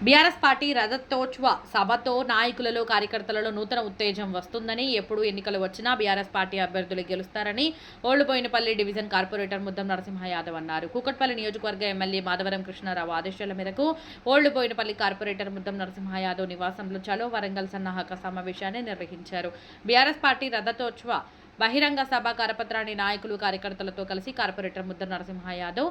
BRS party రథోత్సవ సభతో నాయకులలో కార్యకర్తలలో నూతన ఉత్తేజం వస్తుందని, ఎప్పుడు ఎన్నికలు వచ్చినా బీఆర్ఎస్ పార్టీ అభ్యర్థులు గెలుస్తారని ఓళ్లుబోయినపల్లి డివిజన్ కార్పొరేటర్ ముద్దం నరసింహ యాదవ్ అన్నారు. కూకట్పల్లి నియోజకవర్గ ఎమ్మెల్యే మాధవరం కృష్ణారావు ఆదేశాల మేరకు ఓళ్లుబోయినపల్లి కార్పొరేటర్ ముద్దం నరసింహ యాదవ్ నివాసంలో చలో వరంగల్ సన్నాహక సమావేశాన్ని నిర్వహించారు. బీఆర్ఎస్ పార్టీ రథోత్సవ బహిరంగ సభ కరపత్రాన్ని నాయకులు కార్యకర్తలతో కలిసి కార్పొరేటర్ ముద్దం నరసింహ యాదవ్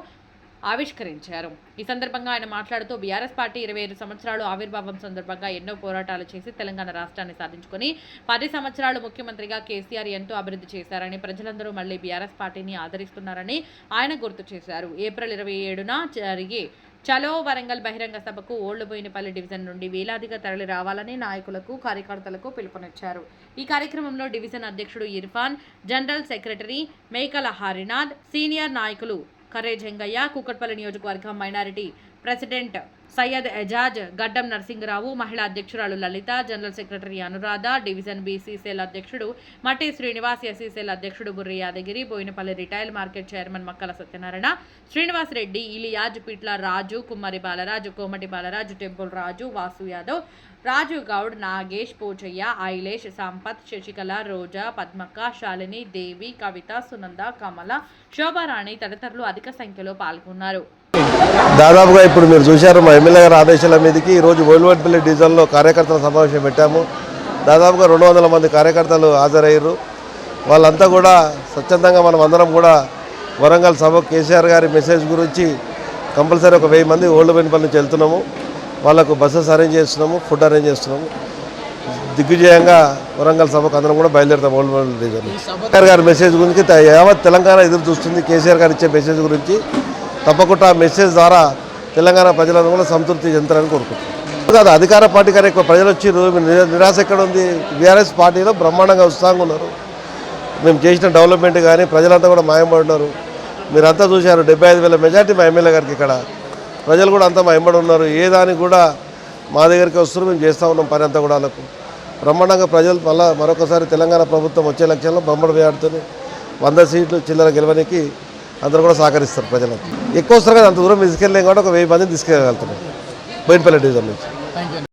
ఆవిష్కరించారు. ఈ సందర్భంగా ఆయన మాట్లాడుతూ బీఆర్ఎస్ పార్టీ 25 సంవత్సరాలు ఆవిర్భావం సందర్భంగా ఎన్నో పోరాటాలు చేసి తెలంగాణ రాష్ట్రాన్ని సాధించుకుని 10 సంవత్సరాలు ముఖ్యమంత్రిగా కేసీఆర్ ఎంతో అభివృద్ధి చేశారని, ప్రజలందరూ మళ్లీ బీఆర్ఎస్ పార్టీని ఆదరిస్తున్నారని ఆయన గుర్తు చేశారు. ఏప్రిల్ 27న జరిగే చలో వరంగల్ బహిరంగ సభకు ఓళ్లుబోయినపల్లి డివిజన్ నుండి వేలాదిగా తరలి రావాలని నాయకులకు కార్యకర్తలకు పిలుపునిచ్చారు. ఈ కార్యక్రమంలో డివిజన్ అధ్యక్షుడు ఇర్ఫాన్, జనరల్ సెక్రటరీ మేకల హరినాథ్, సీనియర్ నాయకులు కర్రే జంగయ్య, కూకట్పల్లి నియోజకవర్గం మైనారిటీ ప్రెసిడెంట్ సయ్యద్ ఎజాజ్, గడ్డం నరసింగరావు, మహిళా అధ్యక్షురాలు Lalitha, general secretary Anuradha, division BCCL అధ్యక్షుడు మట్టి శ్రీనివాస్, ఎస్సీసీఎల్ అధ్యక్షుడు Burri Yadagiri, Boinapalli retail market chairman Makkala Satyanarayana, Srinivas Reddy, Iliyaz, Pitla Raju, Kummari Balaraju, Komati Balaraju, temple Raju, Vasu Yadav, Raju Goud, Nagesh, Pochaiah, Ailesh, Sampath, Sasikala, Roja, Padmakka, Shalini, Devi, Kavitha, Sunanda, Kamala, Shobharani తదితరులు అధిక సంఖ్యలో పాల్గొన్నారు. దాదాపుగా ఇప్పుడు మీరు చూశారు, మా ఎమ్మెల్యే గారి ఆదేశాల మీదకి ఈరోజు ఓళ్లుబోయినపల్లి డివిజన్లో కార్యకర్తల సమావేశం పెట్టాము. దాదాపుగా 200 మంది కార్యకర్తలు హాజరయ్యారు. వాళ్ళంతా కూడా స్వచ్ఛందంగా మనం అందరం కూడా వరంగల్ సభ కేసీఆర్ గారి మెసేజ్ గురించి కంపల్సరీ ఒక 1000 మంది ఓళ్లుబోయినపల్లి నుంచి వెళ్తున్నాము. వాళ్ళకు బస్సెస్ అరేంజ్ చేస్తున్నాము, ఫుడ్ అరేంజ్ చేస్తున్నాము. దిగ్విజయంగా వరంగల్ సభకు అందరం కూడా బయలుదేరుతాం. ఓళ్లుబోయినపల్లి డివిజన్ కేసీఆర్ గారి మెసేజ్ గురించి యావత్ తెలంగాణ ఎదురు చూస్తుంది. కేసీఆర్ గారు ఇచ్చే మెసేజ్ గురించి తప్పకుండా ఆ మెసేజ్ ద్వారా తెలంగాణ ప్రజలందరూ కూడా సంతృప్తి చెందుతారని కోరుకుంటున్నాం. కాదు, అధికార పార్టీ కానీ ఎక్కువ ప్రజలు వచ్చి నిరాశ ఎక్కడ ఉంది? బీఆర్ఎస్ పార్టీలో బ్రహ్మాండంగా ఉత్సాహంగా ఉన్నారు. మేము చేసిన డెవలప్మెంట్ కానీ ప్రజలంతా కూడా మాయపడినారు. మీరంతా చూశారు, 75,000 మెజార్టీ మా ఎమ్మెల్యే గారికి. ఇక్కడ ప్రజలు కూడా అంతా మాయపడి ఉన్నారు. ఏ దానికి కూడా మా దగ్గరికి వస్తున్నారు, మేము చేస్తూ ఉన్నాం పని అంతా కూడా. వాళ్ళకు బ్రహ్మాండంగా ప్రజలు మరొకసారి తెలంగాణ ప్రభుత్వం వచ్చే లక్ష్యంలో బొమ్మడు వేయాడుతుంది. 100 సీట్లు చిల్లర గెలవడానికి అందరూ కూడా సహకరిస్తారు. ప్రజలకు ఎక్కువ వస్తారు కదా, అంత దూరం తీసుకెళ్ళలేం కాబట్టి ఒక 1000 మందిని తీసుకెళ్ళగలుగుతున్నాం బోయినపల్లి డివిజన్ నుంచి.